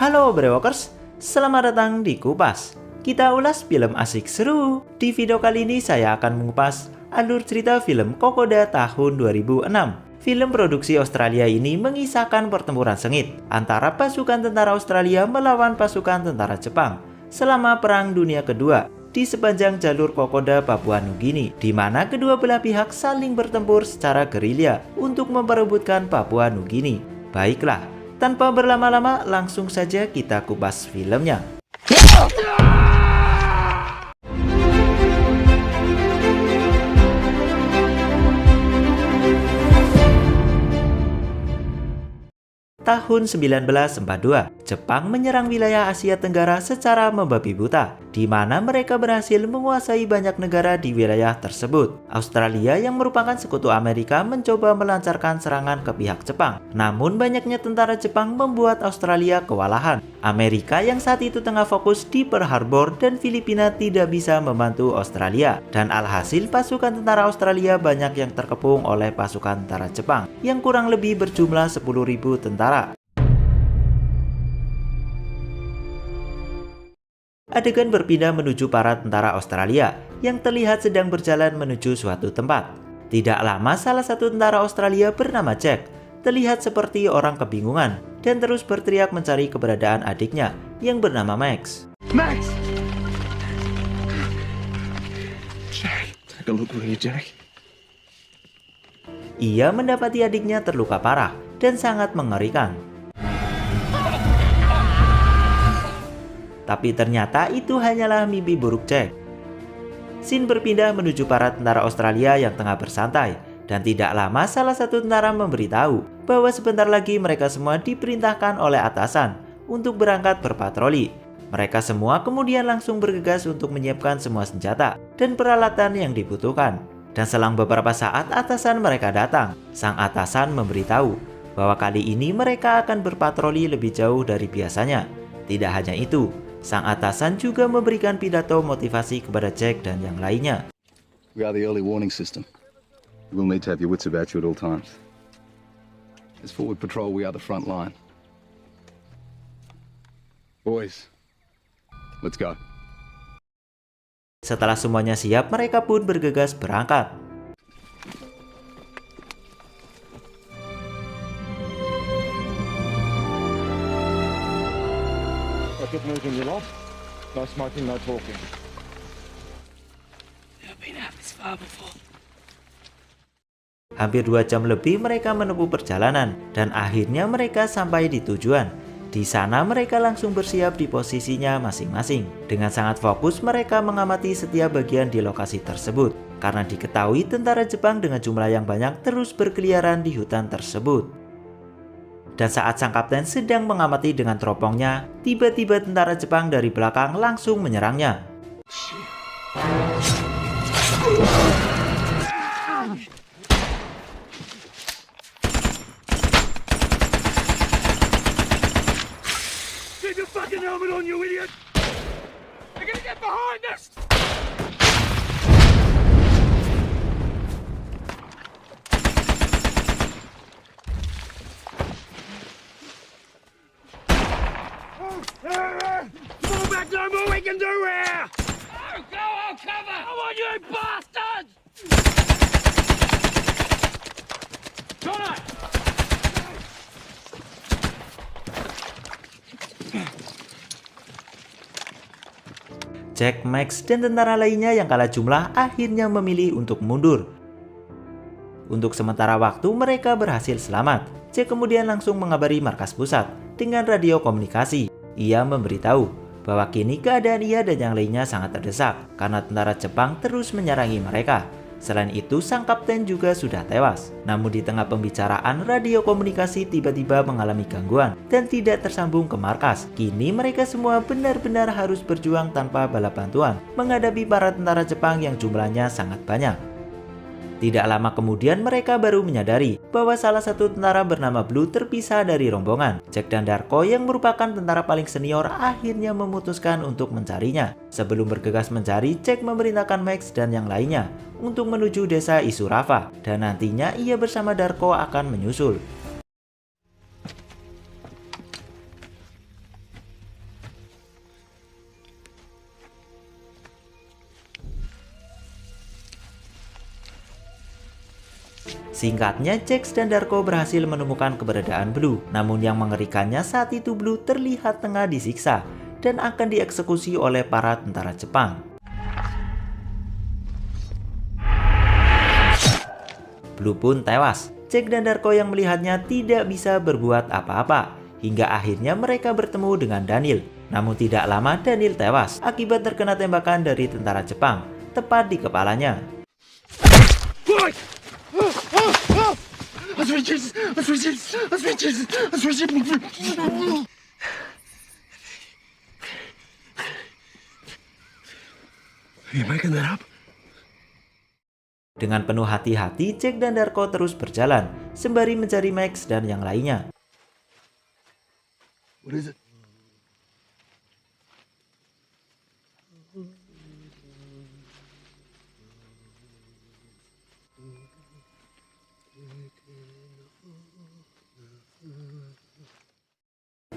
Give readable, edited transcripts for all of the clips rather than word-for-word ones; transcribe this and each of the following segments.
Halo Brewokers, selamat datang di Kupas. Kita ulas film asik seru. Di video kali ini saya akan mengupas alur cerita film Kokoda tahun 2006. Film produksi Australia ini mengisahkan pertempuran sengit antara pasukan tentara Australia melawan pasukan tentara Jepang selama Perang Dunia Kedua di sepanjang jalur Kokoda Papua Nugini, di mana kedua belah pihak saling bertempur secara gerilya untuk memperebutkan Papua Nugini. Baiklah, tanpa berlama-lama langsung saja kita kupas filmnya. Tahun 1942, Jepang menyerang wilayah Asia Tenggara secara membabi buta, di mana mereka berhasil menguasai banyak negara di wilayah tersebut. Australia yang merupakan sekutu Amerika mencoba melancarkan serangan ke pihak Jepang, namun banyaknya tentara Jepang membuat Australia kewalahan. Amerika yang saat itu tengah fokus di Pearl Harbor dan Filipina tidak bisa membantu Australia, dan alhasil pasukan tentara Australia banyak yang terkepung oleh pasukan tentara Jepang yang kurang lebih berjumlah 10.000 tentara. Adegan berpindah menuju para tentara Australia yang terlihat sedang berjalan menuju suatu tempat. Tidak lama salah satu tentara Australia bernama Jack terlihat seperti orang kebingungan dan terus berteriak mencari keberadaan adiknya yang bernama Max. Max! Jack, take a look, will you, Jack? Ia mendapati adiknya terluka parah dan sangat mengerikan. Tapi ternyata itu hanyalah mimpi buruk Jack. Scene berpindah menuju para tentara Australia yang tengah bersantai, dan tidak lama salah satu tentara memberitahu bahwa sebentar lagi mereka semua diperintahkan oleh atasan untuk berangkat berpatroli. Mereka semua kemudian langsung bergegas untuk menyiapkan semua senjata dan peralatan yang dibutuhkan. Dan selang beberapa saat atasan mereka datang. Sang atasan memberitahu bahwa kali ini mereka akan berpatroli lebih jauh dari biasanya. Tidak hanya itu, sang atasan juga memberikan pidato motivasi kepada Jack dan yang lainnya. We are the early warning system. You will need to have your wits about you at all times. As forward patrol, we are the front line. Boys, let's go. Setelah semuanya siap, mereka pun bergegas berangkat. Get moving, you lot. No smoking, no talking. Never been out this far before. Hampir 2 jam lebih mereka menempuh perjalanan dan akhirnya mereka sampai di tujuan. Di sana mereka langsung bersiap di posisinya masing-masing. Dengan sangat fokus mereka mengamati setiap bagian di lokasi tersebut karena diketahui tentara Jepang dengan jumlah yang banyak terus berkeliaran di hutan tersebut. Dan saat sang kapten sedang mengamati dengan teropongnya, tiba-tiba tentara Jepang dari belakang langsung menyerangnya. Keep your fucking helmet on, you idiot! They're gonna get behind us! Fall back, no more we can do here! Go, I'll cover! Come on, you bastards! Connor! Jack, Max, dan tentara lainnya yang kalah jumlah akhirnya memilih untuk mundur. Untuk sementara waktu mereka berhasil selamat. Jack kemudian langsung mengabari markas pusat dengan radio komunikasi. Ia memberitahu bahwa kini keadaan ia dan yang lainnya sangat terdesak karena tentara Jepang terus menyerangi mereka. Selain itu, sang kapten juga sudah tewas. Namun di tengah pembicaraan, radio komunikasi tiba-tiba mengalami gangguan dan tidak tersambung ke markas. Kini mereka semua benar-benar harus berjuang tanpa bala bantuan menghadapi para tentara Jepang yang jumlahnya sangat banyak. Tidak lama kemudian mereka baru menyadari bahwa salah satu tentara bernama Blue terpisah dari rombongan. Jack dan Darko yang merupakan tentara paling senior akhirnya memutuskan untuk mencarinya. Sebelum bergegas mencari, Jack memerintahkan Max dan yang lainnya untuk menuju desa Isurava dan nantinya ia bersama Darko akan menyusul. Singkatnya, Jax dan Darko berhasil menemukan keberadaan Blue. Namun yang mengerikannya saat itu Blue terlihat tengah disiksa dan akan dieksekusi oleh para tentara Jepang. Blue pun tewas. Jack dan Darko yang melihatnya tidak bisa berbuat apa-apa. Hingga akhirnya mereka bertemu dengan Daniel. Namun tidak lama Daniel tewas akibat terkena tembakan dari tentara Jepang, tepat di kepalanya. You making that up? Dengan penuh hati-hati, Jack dan Darko terus berjalan, sembari mencari Max dan yang lainnya. What is it?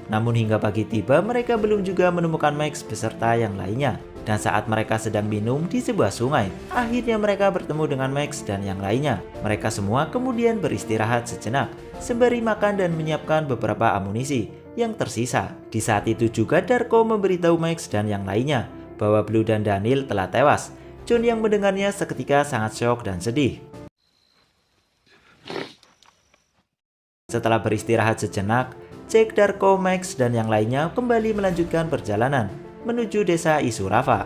Namun hingga pagi tiba, mereka belum juga menemukan Max beserta yang lainnya. Dan saat mereka sedang minum di sebuah sungai, akhirnya mereka bertemu dengan Max dan yang lainnya. Mereka semua kemudian beristirahat sejenak, sembari makan dan menyiapkan beberapa amunisi yang tersisa. Di saat itu juga Darko memberitahu Max dan yang lainnya bahwa Blue dan Daniel telah tewas. John yang mendengarnya seketika sangat syok dan sedih. Setelah beristirahat sejenak, Jack, Darko, Max, dan yang lainnya kembali melanjutkan perjalanan menuju desa Isurava.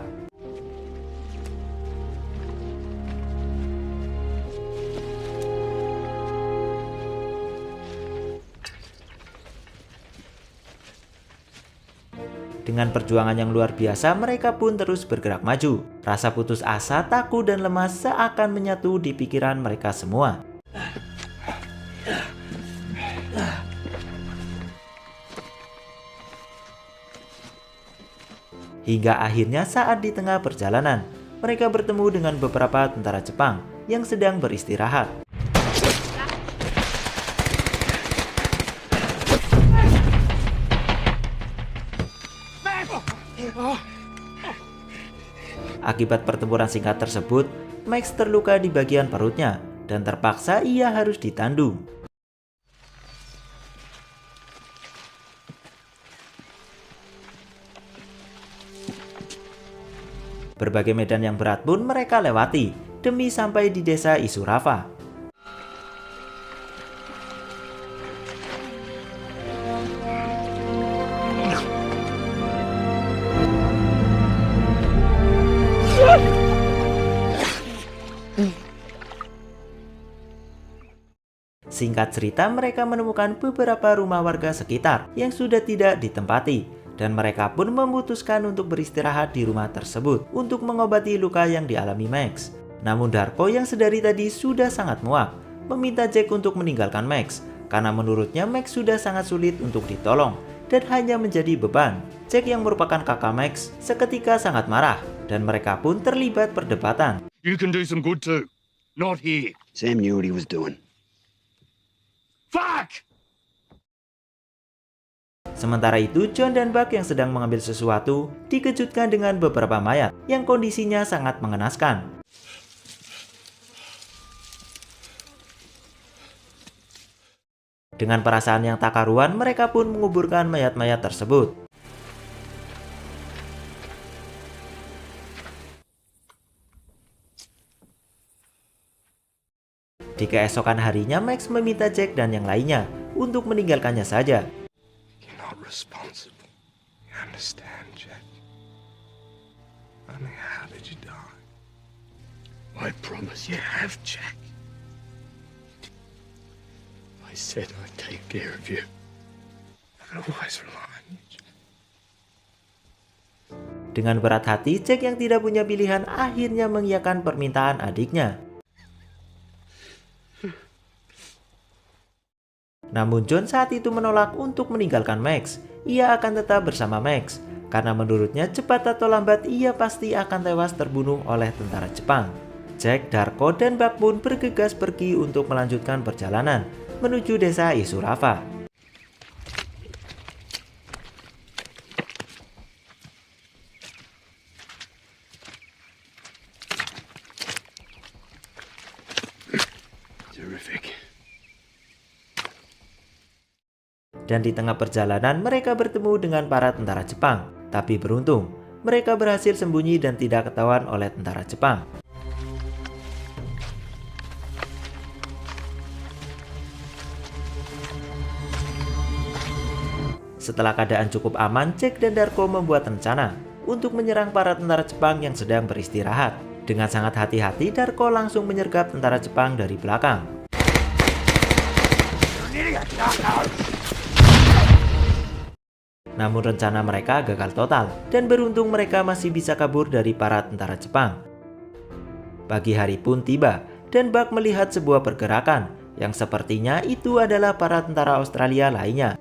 Dengan perjuangan yang luar biasa, mereka pun terus bergerak maju. Rasa putus asa, takut, dan lemas seakan menyatu di pikiran mereka semua. Hingga akhirnya saat di tengah perjalanan, mereka bertemu dengan beberapa tentara Jepang yang sedang beristirahat. Akibat pertempuran singkat tersebut, Max terluka di bagian perutnya dan terpaksa ia harus ditandu. Berbagai medan yang berat pun mereka lewati demi sampai di desa Isurava. Singkat cerita, mereka menemukan beberapa rumah warga sekitar yang sudah tidak ditempati. Dan mereka pun memutuskan untuk beristirahat di rumah tersebut untuk mengobati luka yang dialami Max. Namun Darko yang sedari tadi sudah sangat muak, meminta Jack untuk meninggalkan Max karena menurutnya Max sudah sangat sulit untuk ditolong dan hanya menjadi beban. Jack yang merupakan kakak Max seketika sangat marah dan mereka pun terlibat perdebatan. You can do some good too. Not here. Sam knew what he was doing. Fuck! Sementara itu, John dan Buck yang sedang mengambil sesuatu dikejutkan dengan beberapa mayat yang kondisinya sangat mengenaskan. Dengan perasaan yang tak karuan, mereka pun menguburkan mayat-mayat tersebut. Di keesokan harinya, Max meminta Jack dan yang lainnya untuk meninggalkannya saja. Responsible. You understand, Jack? I mean, how did you die? I promise you have, Jack. I said I'd take care of you. I'd always rely on you, Jack. Dengan berat hati, Jack yang tidak punya pilihan akhirnya mengiyakan permintaan adiknya. Namun John saat itu menolak untuk meninggalkan Max. Ia akan tetap bersama Max, karena menurutnya cepat atau lambat ia pasti akan tewas terbunuh oleh tentara Jepang. Jack, Darko, dan Buck pun bergegas pergi untuk melanjutkan perjalanan menuju desa Isurava. Terrific. Dan di tengah perjalanan mereka bertemu dengan para tentara Jepang. Tapi beruntung, mereka berhasil sembunyi dan tidak ketahuan oleh tentara Jepang. Setelah keadaan cukup aman, Jack dan Darko membuat rencana untuk menyerang para tentara Jepang yang sedang beristirahat. Dengan sangat hati-hati, Darko langsung menyergap tentara Jepang dari belakang. Namun rencana mereka gagal total, dan beruntung mereka masih bisa kabur dari para tentara Jepang. Pagi hari pun tiba, dan Buck melihat sebuah pergerakan yang sepertinya itu adalah para tentara Australia lainnya.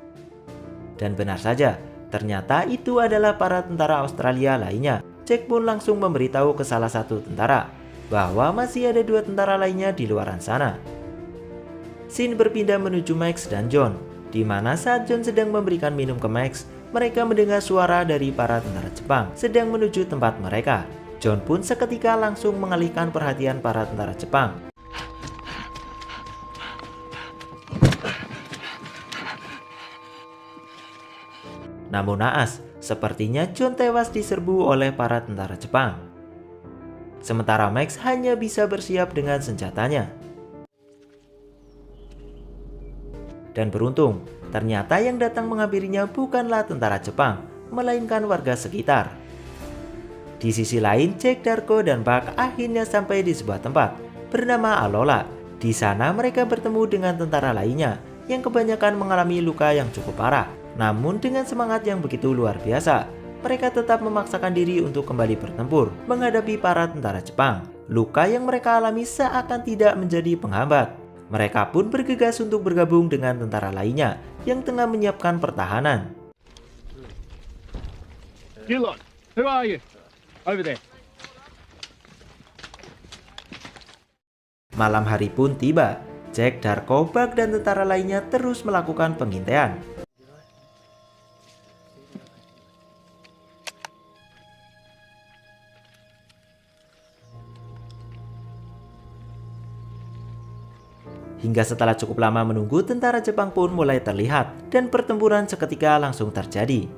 Dan benar saja, ternyata itu adalah para tentara Australia lainnya. Jack pun langsung memberitahu ke salah satu tentara bahwa masih ada 2 tentara lainnya di luaran sana. Scene berpindah menuju Max dan John, di mana saat John sedang memberikan minum ke Max, mereka mendengar suara dari para tentara Jepang sedang menuju tempat mereka. John pun seketika langsung mengalihkan perhatian para tentara Jepang. Namun naas, sepertinya John tewas diserbu oleh para tentara Jepang. Sementara Max hanya bisa bersiap dengan senjatanya. Dan beruntung, ternyata yang datang menghampirinya bukanlah tentara Jepang, melainkan warga sekitar. Di sisi lain, Jack, Darko, dan Buck akhirnya sampai di sebuah tempat bernama Alola. Di sana mereka bertemu dengan tentara lainnya yang kebanyakan mengalami luka yang cukup parah. Namun dengan semangat yang begitu luar biasa, mereka tetap memaksakan diri untuk kembali bertempur menghadapi para tentara Jepang. Luka yang mereka alami seakan tidak menjadi penghambat. Mereka pun bergegas untuk bergabung dengan tentara lainnya yang tengah menyiapkan pertahanan. You lot, who are you? Over there. Malam hari pun tiba. Jack, Darko, Buck, dan tentara lainnya terus melakukan pengintaian. Hingga setelah cukup lama menunggu, tentara Jepang pun mulai terlihat dan pertempuran seketika langsung terjadi.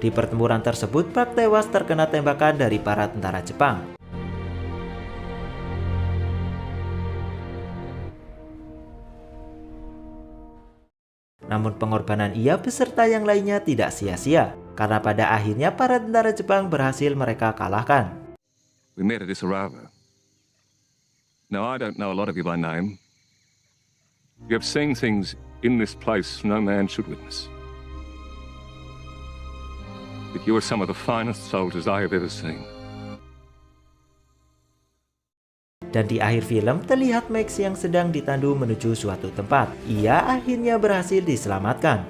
Di pertempuran tersebut, Buck tewas terkena tembakan dari para tentara Jepang. Namun pengorbanan ia beserta yang lainnya tidak sia-sia, karena pada akhirnya para tentara Jepang berhasil mereka kalahkan. We met at Isarava. Now, I don't know a lot of you by name. You have seen things in this place no man should witness. But you are some of the finest soldiers I have ever seen. Dan di akhir film terlihat Max yang sedang ditandu menuju suatu tempat. Ia akhirnya berhasil diselamatkan.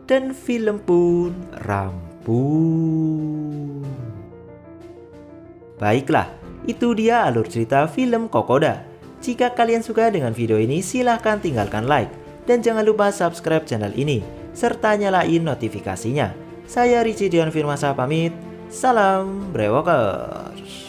Dan film pun rampung. Baiklah, itu dia alur cerita film Kokoda. Jika kalian suka dengan video ini, silahkan tinggalkan like. Dan jangan lupa subscribe channel ini, serta nyalain notifikasinya. Saya Richie Dion Firmansyah pamit. Salam Brewokers.